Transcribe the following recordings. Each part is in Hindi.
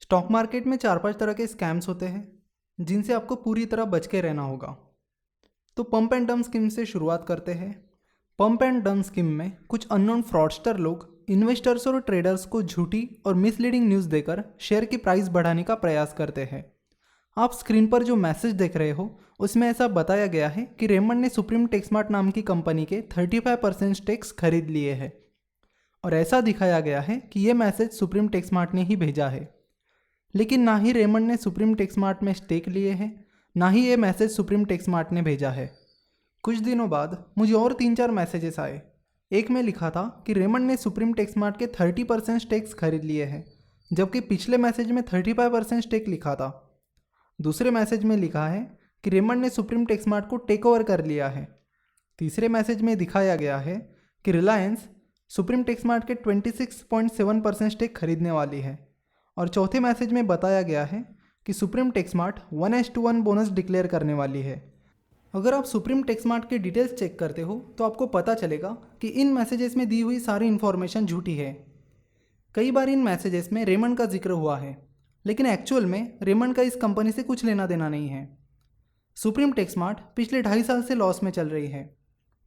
स्टॉक मार्केट में 4-5 तरह के स्कैम्स होते हैं जिनसे आपको पूरी तरह बच के रहना होगा। तो पंप एंड डंप स्कीम से शुरुआत करते हैं। पंप एंड डंप स्कीम में कुछ अननोन फ्रॉडस्टर लोग इन्वेस्टर्स और ट्रेडर्स को झूठी और मिसलीडिंग न्यूज़ देकर शेयर की प्राइस बढ़ाने का प्रयास करते हैं। आप स्क्रीन पर जो मैसेज देख रहे हो उसमें ऐसा बताया गया है कि रेमंड ने सुप्रीम टेक्समार्ट नाम की कंपनी के 35% स्टेक्स खरीद लिए हैं और ऐसा दिखाया गया है कि ये मैसेज सुप्रीम टेक्समार्ट ने ही भेजा है। लेकिन ना ही रेमंड ने सुप्रीम टेक्समार्ट में स्टेक लिए हैं, ना ही ये मैसेज सुप्रीम टेक्समार्ट ने भेजा है। कुछ दिनों बाद मुझे और 3-4 मैसेजेस आए। एक में लिखा था कि रेमंड ने सुप्रीम टेक्समार्ट के 30% स्टेक्स खरीद लिए हैं, जबकि पिछले मैसेज में 35% स्टेक लिखा था। दूसरे मैसेज में लिखा है कि रेमंड ने सुप्रीम टेक्समार्ट को टेक ओवर कर लिया है। तीसरे मैसेज में दिखाया गया है कि रिलायंस सुप्रीम टेक्समार्ट के 26.7% स्टेक खरीदने वाली है। और चौथे मैसेज में बताया गया है कि सुप्रीम टेक्समार्ट 1:1 बोनस डिक्लेयर करने वाली है। अगर आप सुप्रीम टेक्समार्ट के डिटेल्स चेक करते हो तो आपको पता चलेगा कि इन मैसेजेस में दी हुई सारी इन्फॉर्मेशन झूठी है। कई बार इन मैसेजेस में रेमंड का जिक्र हुआ है, लेकिन एक्चुअल में रेमंड का इस कंपनी से कुछ लेना देना नहीं है। सुप्रीम टेक्समार्ट पिछले 2.5 साल से लॉस में चल रही है।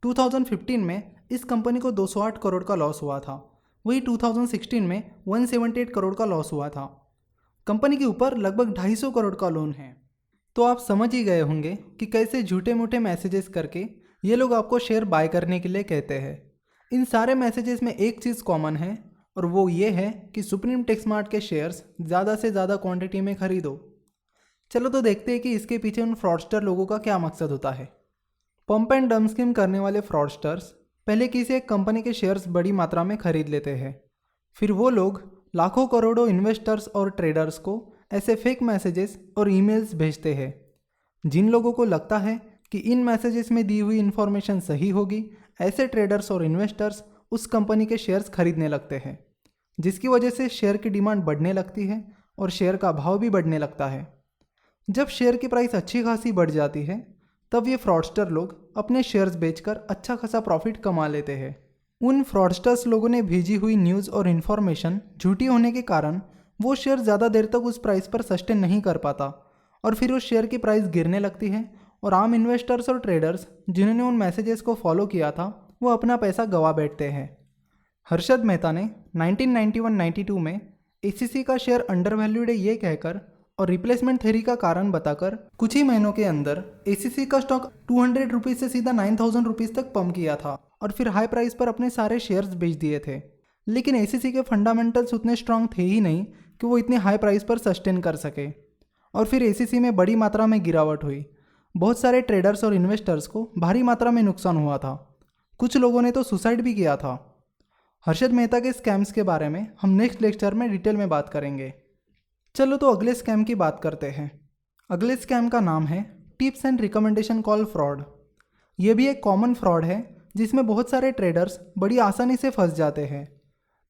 2015 में इस कंपनी को 208 करोड़ का लॉस हुआ था, वही 2016 में 178 करोड़ का लॉस हुआ था। कंपनी के ऊपर लगभग 250 करोड़ का लोन है। तो आप समझ ही गए होंगे कि कैसे झूठे मूठे मैसेजेस करके ये लोग आपको शेयर बाय करने के लिए कहते हैं। इन सारे मैसेजेस में एक चीज़ कॉमन है और वो ये है कि सुप्रीम टेक्समार्ट के शेयर्स ज़्यादा से ज़्यादा क्वांटिटी में खरीदो। चलो तो देखते हैं कि इसके पीछे उन फ्रॉडस्टर लोगों का क्या मकसद होता है। पंप एंड डंप स्कीम करने वाले फ्रॉडस्टर्स पहले किसी एक कंपनी के शेयर्स बड़ी मात्रा में खरीद लेते हैं। फिर वो लोग लाखों करोड़ों इन्वेस्टर्स और ट्रेडर्स को ऐसे फेक मैसेजेस और ईमेल्स भेजते हैं। जिन लोगों को लगता है कि इन मैसेजेस में दी हुई इन्फॉर्मेशन सही होगी, ऐसे ट्रेडर्स और इन्वेस्टर्स उस कंपनी के शेयर्स खरीदने लगते हैं, जिसकी वजह से शेयर की डिमांड बढ़ने लगती है और शेयर का भाव भी बढ़ने लगता है। जब शेयर की प्राइस अच्छी खासी बढ़ जाती है तब ये फ्रॉडस्टर लोग अपने शेयर्स बेचकर अच्छा खासा प्रॉफिट कमा लेते हैं। उन फ्रॉडस्टर्स लोगों ने भेजी हुई न्यूज़ और इन्फॉर्मेशन झूठी होने के कारण वो शेयर ज़्यादा देर तक उस प्राइस पर सस्टेन नहीं कर पाता और फिर उस शेयर की प्राइस गिरने लगती है और आम इन्वेस्टर्स और ट्रेडर्स जिन्होंने उन मैसेजेस को फॉलो किया था वो अपना पैसा गंवा बैठते हैं। हर्षद मेहता ने 1991-92 में एसीसी का शेयर अंडर वैल्यूड है ये कहकर और रिप्लेसमेंट थ्योरी का कारण बताकर कुछ ही महीनों के अंदर एसीसी का स्टॉक 200 रुपीज़ से सीधा 9000 रुपीज़ तक पंप किया था और फिर हाई प्राइस पर अपने सारे शेयर्स बेच दिए थे। लेकिन एसीसी के फंडामेंटल्स उतने स्ट्रांग थे ही नहीं कि वो इतने हाई प्राइस पर सस्टेन कर सके और फिर एसीसी में बड़ी मात्रा में गिरावट हुई। बहुत सारे ट्रेडर्स और इन्वेस्टर्स को भारी मात्रा में नुकसान हुआ था। कुछ लोगों ने तो सुसाइड भी किया था। हर्षद मेहता के स्कैम्स के बारे में हम नेक्स्ट लेक्चर में डिटेल में बात करेंगे। चलो तो अगले स्कैम की बात करते हैं। अगले स्कैम का नाम है tips and recommendation call fraud. ये भी एक कॉमन फ्रॉड है जिसमें बहुत सारे ट्रेडर्स बड़ी आसानी से फंस जाते हैं।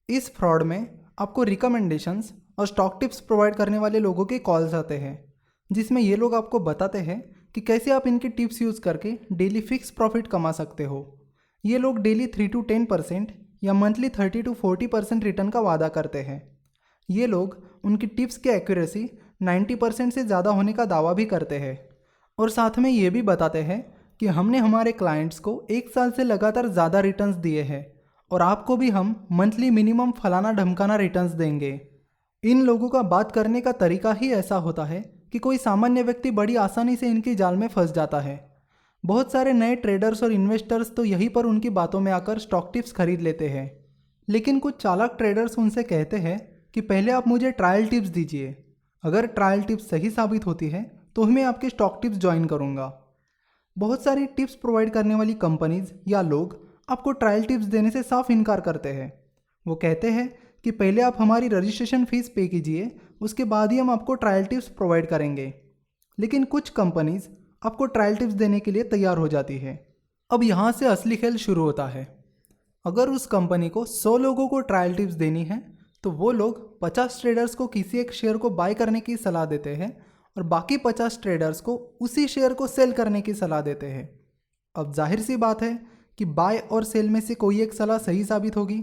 इस फ्रॉड में आपको रिकमेंडेशंस और स्टॉक टिप्स प्रोवाइड करने वाले लोगों के कॉल्स आते हैं, जिसमें ये लोग आपको बताते हैं कि कैसे आप इनके टिप्स यूज़ करके डेली फिक्स प्रॉफिट कमा सकते हो। ये लोग डेली 3 to 10% या मंथली 30 to 40% रिटर्न का वादा करते हैं। ये लोग उनकी टिप्स की एक्यूरेसी 90% से ज़्यादा होने का दावा भी करते हैं और साथ में ये भी बताते हैं कि हमने हमारे क्लाइंट्स को 1 साल से लगातार ज़्यादा रिटर्न्स दिए हैं और आपको भी हम मंथली मिनिमम फलाना ढमकाना रिटर्न्स देंगे। इन लोगों का बात करने का तरीका ही ऐसा होता है कि कोई सामान्य व्यक्ति बड़ी आसानी से इनकी जाल में फंस जाता है। बहुत सारे नए ट्रेडर्स और इन्वेस्टर्स तो यहीं पर उनकी बातों में आकर स्टॉक टिप्स खरीद लेते हैं। लेकिन कुछ चालाक ट्रेडर्स उनसे कहते हैं कि पहले आप मुझे ट्रायल टिप्स दीजिए, अगर ट्रायल टिप्स सही साबित होती है तो मैं आपके स्टॉक टिप्स ज्वाइन करूंगा। बहुत सारी टिप्स प्रोवाइड करने वाली कंपनीज या लोग आपको ट्रायल टिप्स देने से साफ इनकार करते हैं। वो कहते हैं कि पहले आप हमारी रजिस्ट्रेशन फीस पे कीजिए, उसके बाद ही हम आपको ट्रायल टिप्स प्रोवाइड करेंगे। लेकिन कुछ कंपनीज आपको ट्रायल टिप्स देने के लिए तैयार हो जाती है। अब यहाँ से असली खेल शुरू होता है। अगर उस कंपनी को 100 लोगों को ट्रायल टिप्स देनी है तो वो लोग 50 ट्रेडर्स को किसी एक शेयर को बाय करने की सलाह देते हैं और बाकी 50 ट्रेडर्स को उसी शेयर को सेल करने की सलाह देते हैं। अब जाहिर सी बात है कि बाय और सेल में से कोई एक सलाह सही साबित होगी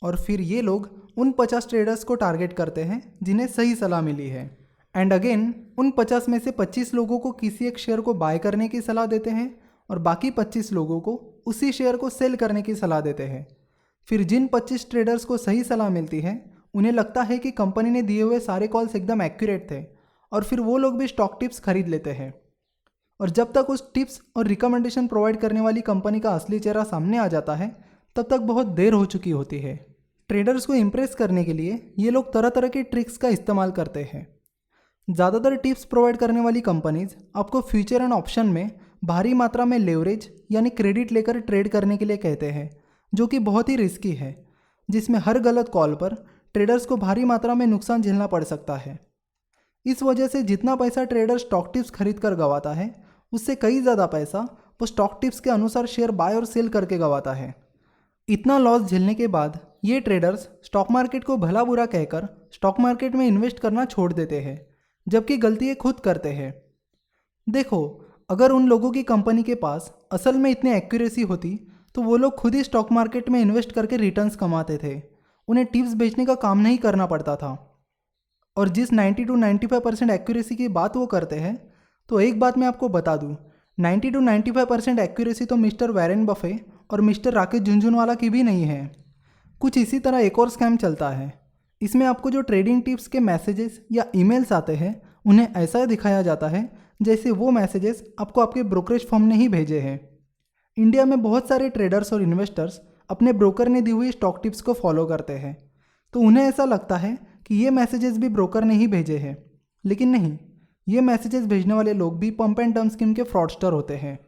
और फिर ये लोग उन 50 ट्रेडर्स को टारगेट करते हैं जिन्हें सही सलाह मिली है। एंड अगेन उन 50 में से 25 लोगों को किसी एक शेयर को बाय करने की सलाह देते हैं और बाकी 25 लोगों को उसी शेयर को सेल करने की सलाह देते हैं। फिर जिन 25 ट्रेडर्स को सही सलाह मिलती है उन्हें लगता है कि कंपनी ने दिए हुए सारे कॉल्स एकदम एक्यूरेट थे और फिर वो लोग भी स्टॉक टिप्स खरीद लेते हैं। और जब तक उस टिप्स और रिकमेंडेशन प्रोवाइड करने वाली कंपनी का असली चेहरा सामने आ जाता है तब तक बहुत देर हो चुकी होती है। ट्रेडर्स को इम्प्रेस करने के लिए ये लोग तरह तरह के ट्रिक्स का इस्तेमाल करते हैं। ज़्यादातर टिप्स प्रोवाइड करने वाली कंपनीज आपको फ्यूचर एंड ऑप्शन में भारी मात्रा में लेवरेज यानी क्रेडिट लेकर ट्रेड करने के लिए कहते हैं, जो कि बहुत ही रिस्की है, जिसमें हर गलत कॉल पर ट्रेडर्स को भारी मात्रा में नुकसान झेलना पड़ सकता है। इस वजह से जितना पैसा ट्रेडर स्टॉक टिप्स खरीद कर गंवाता है उससे कई ज़्यादा पैसा वो स्टॉक टिप्स के अनुसार शेयर बाय और सेल करके गंवाता है। इतना लॉस झेलने के बाद ये ट्रेडर्स स्टॉक मार्केट को भला बुरा कहकर स्टॉक मार्केट में इन्वेस्ट करना छोड़ देते हैं, जबकि गलती ये खुद करते हैं। देखो, अगर उन लोगों की कंपनी के पास असल में इतनी एक्यूरेसी होती तो वो लोग खुद ही स्टॉक मार्केट में इन्वेस्ट करके रिटर्न्स कमाते थे, उन्हें टिप्स बेचने का काम नहीं करना पड़ता था। और जिस 90 to 95% एक्यूरेसी की बात वो करते हैं, तो एक बात मैं आपको बता दूं, 90 to 95% एक्यूरेसी तो मिस्टर वॉरेन बफे और मिस्टर राकेश झुनझुनवाला की भी नहीं है। कुछ इसी तरह एक और स्कैम चलता है। इसमें आपको जो ट्रेडिंग टिप्स के मैसेजेस या ईमेल्स आते हैं उन्हें ऐसा दिखाया जाता है जैसे वो मैसेजेस आपको आपके ब्रोकरेज फर्म ने ही भेजे हैं। इंडिया में बहुत सारे ट्रेडर्स और इन्वेस्टर्स अपने ब्रोकर ने दी हुई स्टॉक टिप्स को फॉलो करते हैं, तो उन्हें ऐसा लगता है कि ये मैसेजेस भी ब्रोकर ने ही भेजे हैं, लेकिन नहीं, ये मैसेजेस भेजने वाले लोग भी पंप एंड डंप स्कीम के फ्रॉडस्टर होते हैं।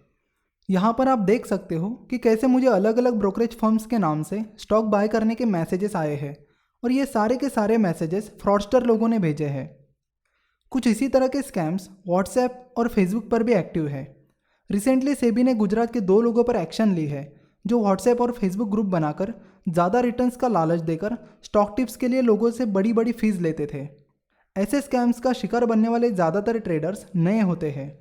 यहाँ पर आप देख सकते हो कि कैसे मुझे अलग अलग ब्रोकरेज फर्म्स के नाम से स्टॉक बाय करने के मैसेजेस आए हैं और ये सारे के सारे मैसेजेस फ्रॉडस्टर लोगों ने भेजे हैं। कुछ इसी तरह के स्कैम्स व्हाट्सएप और फेसबुक पर भी एक्टिव है। रिसेंटली सेबी ने गुजरात के 2 लोगों पर एक्शन ली है जो व्हाट्सएप और फेसबुक ग्रुप बनाकर ज़्यादा रिटर्न्स का लालच देकर स्टॉक टिप्स के लिए लोगों से बड़ी बड़ी फीस लेते थे। ऐसे स्कैम्स का शिकार बनने वाले ज़्यादातर ट्रेडर्स नए होते हैं।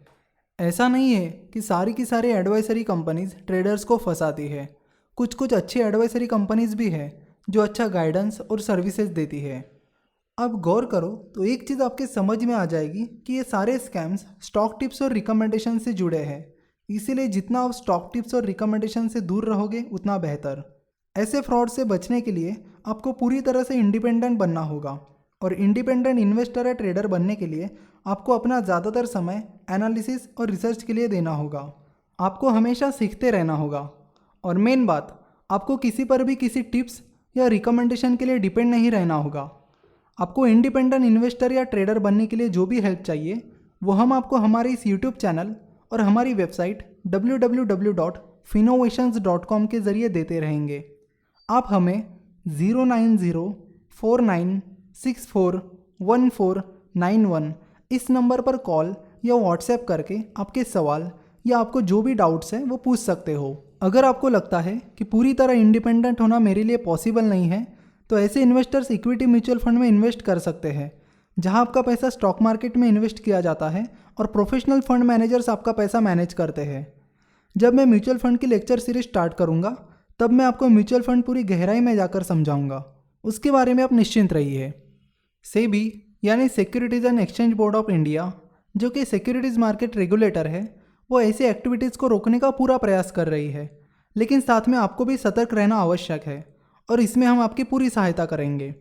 ऐसा नहीं है कि सारी की सारी एडवाइजरी कंपनीज ट्रेडर्स को फंसाती है। कुछ अच्छी एडवाइजरी कंपनीज भी है जो अच्छा गाइडेंस और सर्विसेज देती है। अब गौर करो तो एक चीज़ आपके समझ में आ जाएगी कि ये सारे स्कैम्स स्टॉक टिप्स और रिकमेंडेशन से जुड़े हैं, इसीलिए जितना आप स्टॉक टिप्स और रिकमेंडेशन से दूर रहोगे उतना बेहतर। ऐसे फ्रॉड से बचने के लिए आपको पूरी तरह से इंडिपेंडेंट बनना होगा और इंडिपेंडेंट इन्वेस्टर या ट्रेडर बनने के लिए आपको अपना ज़्यादातर समय एनालिसिस और रिसर्च के लिए देना होगा। आपको हमेशा सीखते रहना होगा और मेन बात, आपको किसी पर भी किसी टिप्स या रिकमेंडेशन के लिए डिपेंड नहीं रहना होगा। आपको इंडिपेंडेंट इन्वेस्टर या ट्रेडर बनने के लिए जो भी हेल्प चाहिए वो हम आपको हमारे इस यूट्यूब चैनल और हमारी वेबसाइट www.finnovations.com के ज़रिए देते रहेंगे। आप हमें 09049641491 इस नंबर पर कॉल या व्हाट्सएप करके आपके सवाल या आपको जो भी डाउट्स हैं वो पूछ सकते हो। अगर आपको लगता है कि पूरी तरह इंडिपेंडेंट होना मेरे लिए पॉसिबल नहीं है तो ऐसे इन्वेस्टर्स इक्विटी म्यूचुअल फंड में इन्वेस्ट कर सकते हैं, जहां आपका पैसा स्टॉक मार्केट में इन्वेस्ट किया जाता है और प्रोफेशनल फंड मैनेजर्स आपका पैसा मैनेज करते हैं। जब मैं म्यूचुअल फंड की लेक्चर सीरीज स्टार्ट करूंगा तब मैं आपको म्यूचुअल फंड पूरी गहराई में जाकर समझाऊंगा, उसके बारे में आप निश्चिंत रहिए। सेबी यानी securities and exchange board of India, जो कि सिक्योरिटीज़ मार्केट रेगुलेटर है, वो ऐसी एक्टिविटीज़ को रोकने का पूरा प्रयास कर रही है, लेकिन साथ में आपको भी सतर्क रहना आवश्यक है और इसमें हम आपकी पूरी सहायता करेंगे।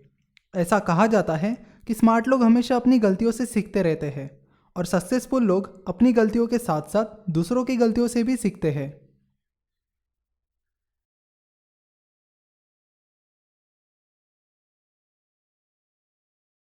ऐसा कहा जाता है कि स्मार्ट लोग हमेशा अपनी गलतियों से सीखते रहते हैं और सक्सेसफुल लोग अपनी गलतियों के साथ साथ दूसरों की गलतियों से भी सीखते हैं।